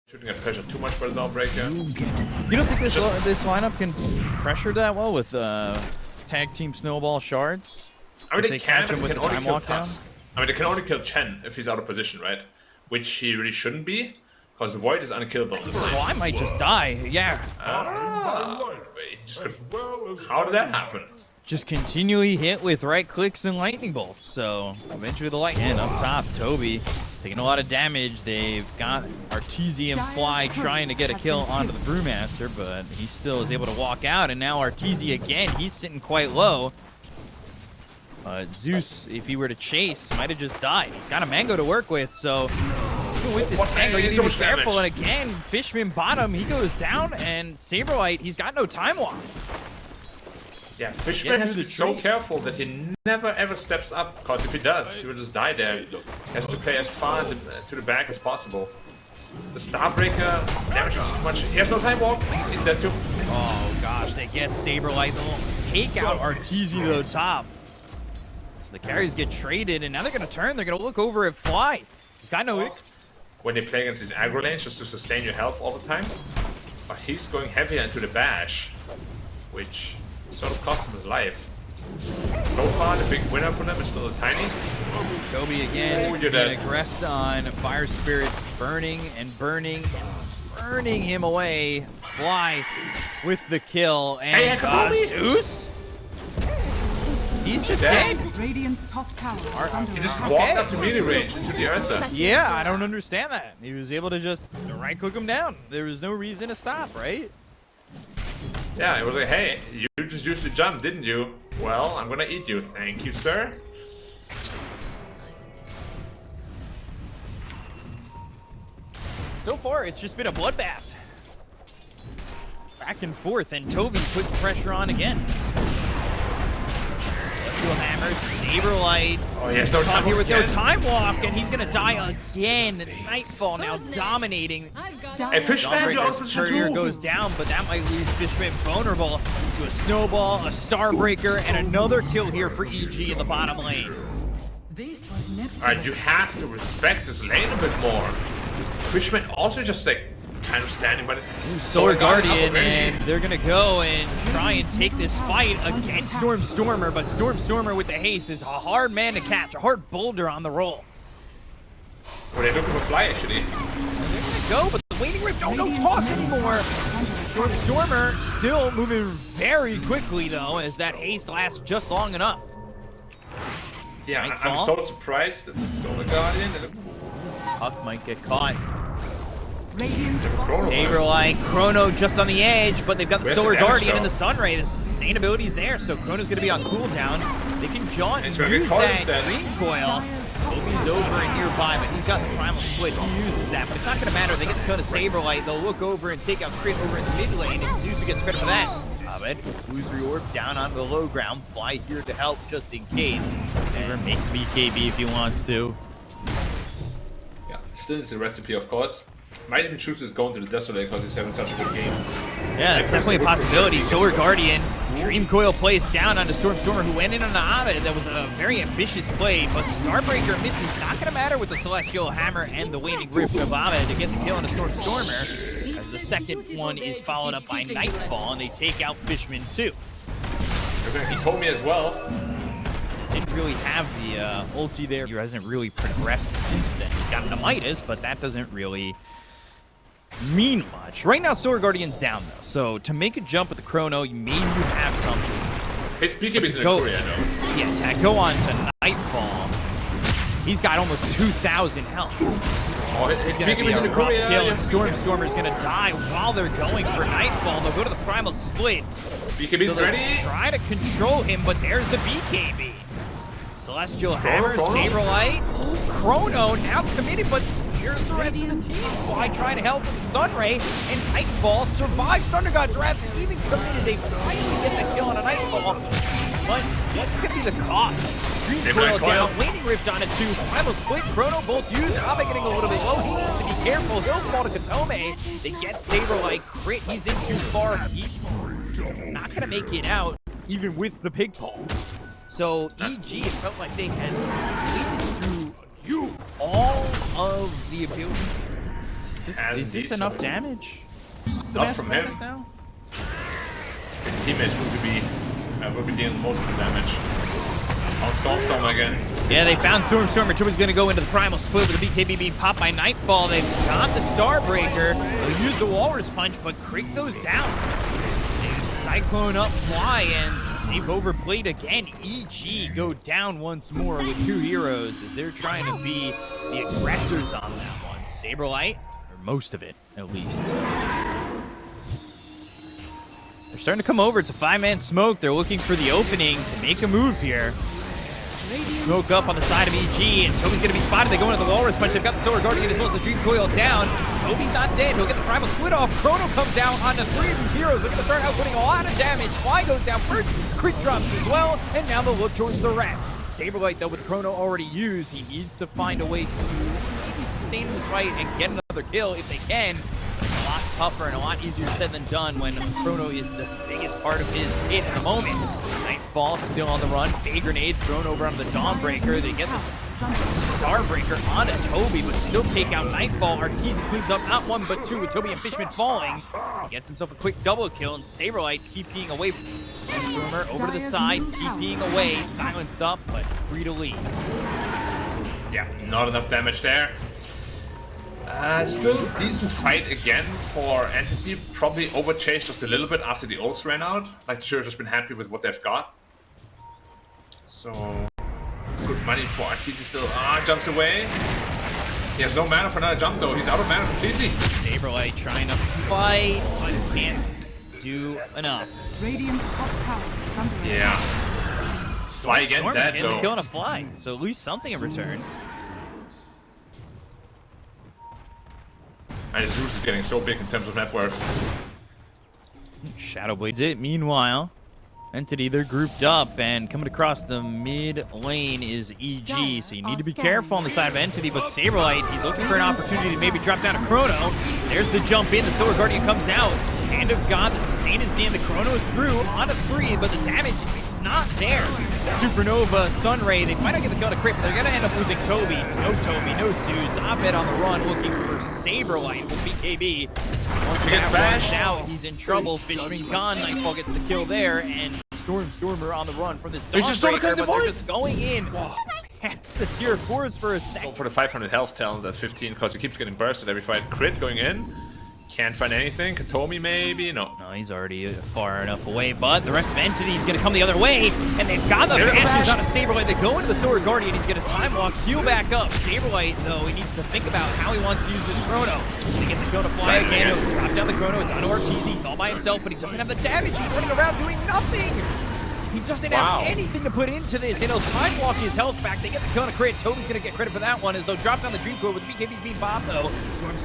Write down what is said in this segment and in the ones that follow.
Shouldn't get pressured too much by the Dawnbreaker. You don't think this lineup can pressure that well with tag team snowball shards? I mean, they catch can, him but with they the can time only kill lockdown. Tusk. I mean, they can only kill Chen if he's out of position, right? Which he really shouldn't be, because the Void is unkillable. Well, I might just die. Yeah. Wait, how did that happen? Just continually hit with right clicks and lightning bolts. So eventually the lightning up top. Tobi taking a lot of damage. They've got Arteezy and Fly trying to get a kill onto the Brewmaster, but he still is able to walk out. And now Arteezy again, he's sitting quite low. Zeus, if he were to chase, might have just died. He's got a Mango to work with, so even with this Tango, you need to be careful. And again, Fishman bottom, he goes down, and Saberlight, he's got no time walk. Yeah, Fishman has to be so careful that he never ever steps up, because if he does, he will just die there. He has to play as far to the back as possible. The Starbreaker damages too much. He has no time walk. He's dead too. Oh gosh, they get Saberlight. They'll take out Arteezy to the top. So the carries get traded, and now they're going to turn. They're going to look over at Fly. He's got no ick. When they play against these aggro lanes, just to sustain your health all the time. But he's going heavier into the bash, which sort of cost him his life. So far, the big winner for them is still a Tiny. Tobi again, getting aggressed on Fire Spirits, burning and burning and burning him away. Fly with the kill, and Zeus? He's just dead. Radiant's top tower is under He just attack. walked up to melee range into the Ursa. Yeah, I don't understand that. He was able to just right-click him down. There was no reason to stop, right? Yeah, it was like, hey, you just used the jump, didn't you? Well, I'm gonna eat you. Thank you, sir. So far, it's just been a bloodbath. Back and forth, and Tobi putting pressure on again. Celestial Hammer, Saberlight. Oh, he has no time here with no again. time walk, and he's gonna die again. Nightfall now dominating. Hey, Fishman, Dawnbreaker's courier goes down, but that might leave Fishman vulnerable to a snowball, a Starbreaker, and another kill here for EG in the bottom lane. This was Neptune. Alright, you have to respect this lane a bit more. Fishman also just like kind of standing by this Solar Guardian, and they're gonna go and try and take this fight against Stormer, but Stormer with the haste is a hard man to catch, a hard boulder on the roll. Well, they're looking for Fly actually. They're gonna go, but the Waiting Rift, no toss anymore. Stormer still moving very quickly though, as that haste lasts just long enough. Yeah, I'm so surprised that the Solar Guardian and Puck might get caught. Radiant's Saberlight, Chrono just on the edge, but they've got the Where's Solar the damage, Guardian and though? the Sunray. The sustainability's there, so Chrono's going to be on cooldown. They can jaunt and He's gonna get use caught that instead. green coil. Tobi's over and nearby, but he's got the Primal Split. He uses that, but it's not going to matter. They get the kill to Saberlight. They'll look over and take out Crit over in the mid lane, and Zeus gets credit for that. But Illusory Orb down on the low ground. Fly here to help just in case. And make BKB if he wants to. yeah, still needs the recipe, of course. Might even choose to go into the Desolate because he's having such a good game. Yeah, it's definitely a possibility. Solar Guardian, Dream Coil placed down onto Stormer, who went in on the Ovid. That was a very ambitious play, but the Starbreaker misses. Not going to matter with the Celestial Hammer and the Waning Rift of Ovid to get the kill on the Stormer. As the second one is followed up by Nightfall, and they take out Fishman too. He told me as well. Didn't really have the ulti there. He hasn't really progressed since then. He's got the Midas, but that doesn't really mean much. Right now, Solar Guardian's down, though. So to make a jump with the Chrono, maybe you have something. His BKB's in the Korea, though. Yeah, to go on to Nightfall. He's got almost 2,000 health. Oh, his Gonna be BKB's a in the rough Korea. kill, Yeah, and Stormer's gonna die while they're going for Nightfall. They'll go to the Primal Split. BKB's So ready. try to control him, but there's the BKB. Celestial Hammer, Chrono. Saberlight, Chrono now committed, but here's the rest of the team. Fly trying to help with the Sunray, and Nightfall survives Thunder God's Wrath, even committed. They finally get the kill on a Nightfall, but what's going to be the cost? Dream Coil down, Waning Rift on it too. Primal Split, Chrono both used. Abe getting a little bit low. He needs to be careful. He'll fall to Katome. They get Saberlight. Crit, he's in too far. He's not going to make it out, even with the pig pole. So EG, it felt like they had completed through all of the ability. Is this enough damage? Not from him. Now? His teammates will be dealing most of the damage. On Storm again. Yeah, they found Stormer. Tobi's gonna go into the primal split with the BKB being popped by Nightfall. They've got the Starbreaker. They'll use the Walrus Punch, but Creek goes down. They Cyclone up fly, and they've overplayed again. EG go down once more with 2 heroes as they're trying to be the aggressors on that one. Saberlight, or most of it, at least. They're starting to come over. It's a 5-man smoke. They're looking for the opening to make a move here. Smoke up on the side of EG, and Tobi's going to be spotted. They go into the Walrus Punch. They've got the Solar Guardian as well as the Dream Coil down. Tobi's not dead. He'll get the Primal Split off. Chrono comes out onto 3 of these heroes. They're going to start outputting a lot of damage. Fly goes down first. Crit drops as well, and now they'll look towards the rest. Saberlight, though, with Chrono already used, he needs to find a way to maybe sustain this fight and get another kill if they can. But it's a lot tougher and a lot easier said than done when Chrono is the biggest part of his kit at the moment. Nightfall still on the run. Fade grenade thrown over onto the Dawnbreaker. They get this Starbreaker onto Tobi, but still take out Nightfall. Arteezy cleans up not 1 but 2 with Tobi and Fishman falling. He gets himself a quick double kill, and Saberlight TPing away. Stormer over to the side, TPing away. Silenced up, but free to leave. Yeah, not enough damage there. Still decent fight again for Entity. Probably overchased just a little bit after the ults ran out. Like, they should have just been happy with what they've got. So, good money for Arteezy still. Jumps away. He has no mana for another jump though. He's out of mana completely. Saberlight trying to fight, but can't do enough. Radiant's top tower is under attack. Yeah. Fly again Storm dead getting though. the kill on a fly, so at least something in return. And Zeus is getting so big in terms of net worth. Shadowblade's it. Meanwhile, Entity, they're grouped up, and coming across the mid lane is EG, so you need to be careful on the side of Entity, but Saberlight, he's looking for an opportunity to maybe drop down a Chrono. There's the jump in, the Solar Guardian comes out. Hand of God, the sustain is in, the Chrono is through on a 3, but the damage, it's not there. Supernova, Sunray, they might not get the kill to crit, but they're gonna end up losing Tobi. No Tobi, no Zeus. Abed on the run looking for Saberlight with BKB. Once he gets bashed out, he's in trouble. Fishman gone, Nightfall gets the kill there, and Stormer on the run from this Dawnbreaker, but they're just going in past the tier 4s for a second. For the 500 health talent at 15, because he keeps getting bursted every fight. Crit going in. Can't find anything. Katomi maybe? No. No, he's already far enough away, but the rest of Entity is going to come the other way, and they've got the bashes on a Saberlight. They go into the Solar Guardian. He's going to time walk, heal back up. Saberlight, though, he needs to think about how he wants to use this Chrono. They get the kill to fly again. He'll drop down the Chrono. It's onto Arteezy. He's all by himself, but he doesn't have the damage. He's running around doing nothing. He doesn't have anything to put into this, and he'll time walk his health back. They get the kill on a crit. Tobi's going to get credit for that one as they'll drop down the Dream Coil with BKB's being bombed, though.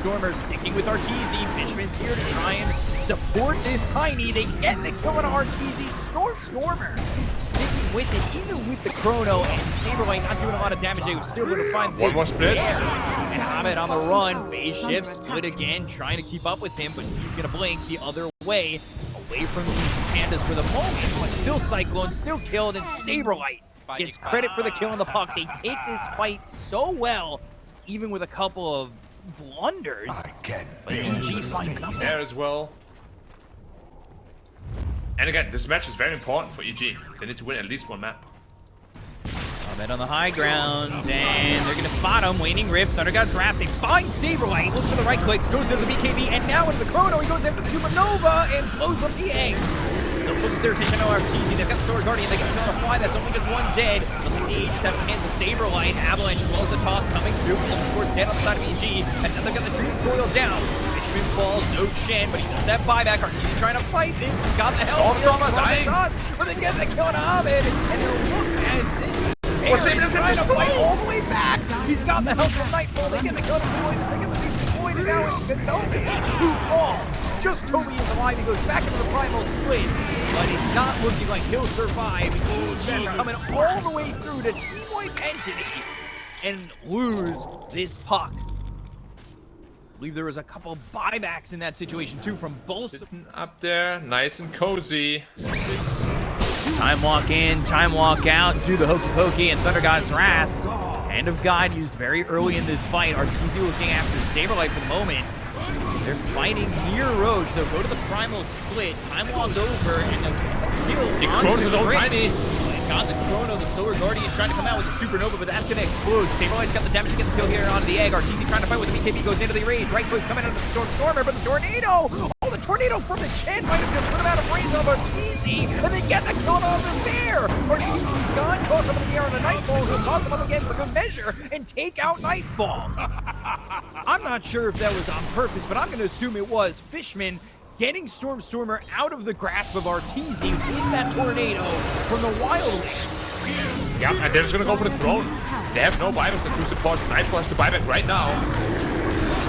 Stormer sticking with Arteezy. Fishman's here to try and support this Tiny. They get the kill on Arteezy. Stormer sticking with it, even with the Chrono, and Saberlight not doing a lot of damage. They would still going to find this. One more split. And Ahmed on the run. Phase shift, split again, trying to keep up with him, but he's going to blink the other way. Away from these pandas for the moment, but still Cyclone, still killed, and Saberlight gets credit for the kill on the puck. They take this fight so well, even with a couple of blunders. But EG find nothing there as well. And again, this match is very important for EG. They need to win at least 1 map. Ahmed on the high ground, and they're going to spot him. Waning Rift, Thunder God's Wrath. They find Saberlight, looks for the right clicks, goes into the BKB, and now into the Chrono. He goes after the Supernova and blows up the egg. They'll focus their attention on Arteezy. They've got the Sword Guardian. They can kill a fly. That's only just 1 dead. But the Ages have hands of Saberlight. Avalanche blows the toss coming through. Looking for dead on the side of EG. And then they've got the Dream Coil down. Fishman falls, no Shen, but he does that buyback. Arteezy trying to fight this. He's got the health. But they get the kill on Ahmed. And they'll look as this. He's trying to fight all the way back. He's got the help from Nightfall. They get the kill to Tobi. They get the beast Void, and now it's Tobi who falls. Just Tobi is alive. He goes back into the primal split, but it's not looking like he'll survive. EG coming all the way through to Team White Entity and lose this puck. I believe there was a couple buybacks in that situation too from both. Sitting up there, nice and cozy. Time walk in, time walk out, do the hokey pokey, and Thunder God's Wrath. Hand of God used very early in this fight. Arteezy looking after Saberlight for the moment. They're fighting near Roche. They'll go to the Primal split. Time Law's over, and they'll kill. He Chrono's his own tiny. Got the Chrono, the Solar Guardian trying to come out with a Supernova, but that's going to explode. Saberlight's got the damage to get the kill here onto the egg. RTZ trying to fight with the BKB, goes into the rage. Right foot's coming out of the Stormer, but the Tornado! Oh, the Tornado from the chin might have just put him out of range of RTZ, and they get the kill on the bear! RTZ's gone, toss him in the air on a Nightfall, who'll toss him up again for good measure, and take out Nightfall. I'm not sure if that was on purpose, but I'm going to assume it was. Fishman getting Stormer out of the grasp of RTZ with that Tornado from the Wildling. Yeah, and they're just gonna go for the throne. They have no buybacks and two supports. Nightfall has to buyback right now.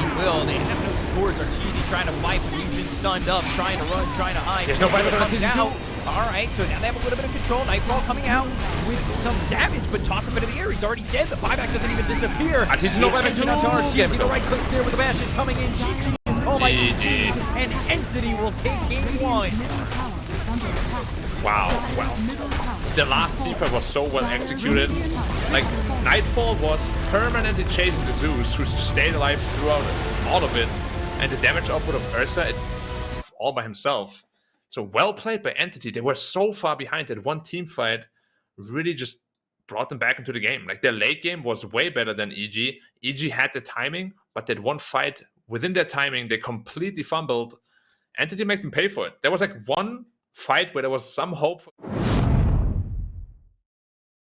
He will. They have no supports. RTZ trying to fight, but he's been stunned up, trying to run, trying to hide. There's no buyback on RTZ out. too. All right, so now they have a little bit of control. Nightfall coming out with some damage, but toss him into the air. He's already dead. The buyback doesn't even disappear. RTZ no buyback too. RTZ, the right clicks there with the bash is coming in. GG. GG. And Entity will take game 1. Wow. The last teamfight was so well executed. Like, Nightfall was permanently chasing the Zeus, who just stayed alive throughout all of it. And the damage output of Ursa, all by himself. So well played by Entity. They were so far behind that one teamfight really just brought them back into the game. Like, their late game was way better than EG. EG had the timing, but that one fight, within their timing, they completely fumbled. Entity made them pay for it. There was like one fight where there was some hope.